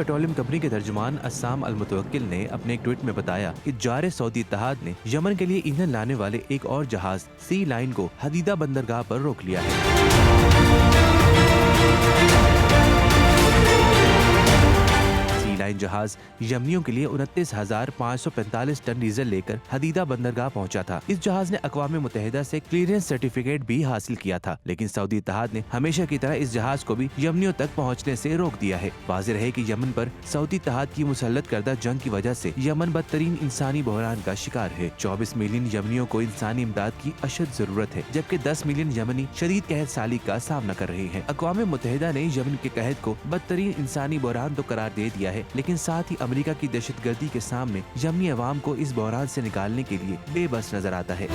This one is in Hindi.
पेट्रोलियम कंपनी के तर्जुमान अस्साम अल मुतवक्किल ने अपने एक ट्वीट में बताया कि जार सऊदी इत्तेहाद ने यमन के लिए ईंधन लाने वाले एक और जहाज सी लाइन को हदीदा बंदरगाह पर रोक लिया है। लाइन जहाज यमनियों के लिए 29,545 टन डीजल लेकर हदीदा बंदरगाह पहुंचा था। इस जहाज ने अक़वाम मुत्तहिदा से क्लियरेंस सर्टिफिकेट भी हासिल किया था, लेकिन सऊदी इत्तेहाद ने हमेशा की तरह इस जहाज को भी यमनियों तक पहुंचने से रोक दिया है। वाज़ेह रहे कि यमन पर सऊदी इत्तेहाद की मुसल्लत करदा जंग की वजह से यमन बदतरीन इंसानी बहरान का शिकार है। 24 मिलियन यमनियों को इंसानी इमदाद की अशद जरूरत है, जबकि 10 मिलियन यमनी शदीद कहत साली का सामना कर रहे हैं। अक़वाम मुत्तहिदा ने यमन के कहत को बदतरीन इंसानी बहरान तो करार दे दिया है, लेकिन साथ ही अमेरिका की दहशतगर्दी के सामने यमनी अवाम को इस बहरान से निकालने के लिए बेबस नजर आता है।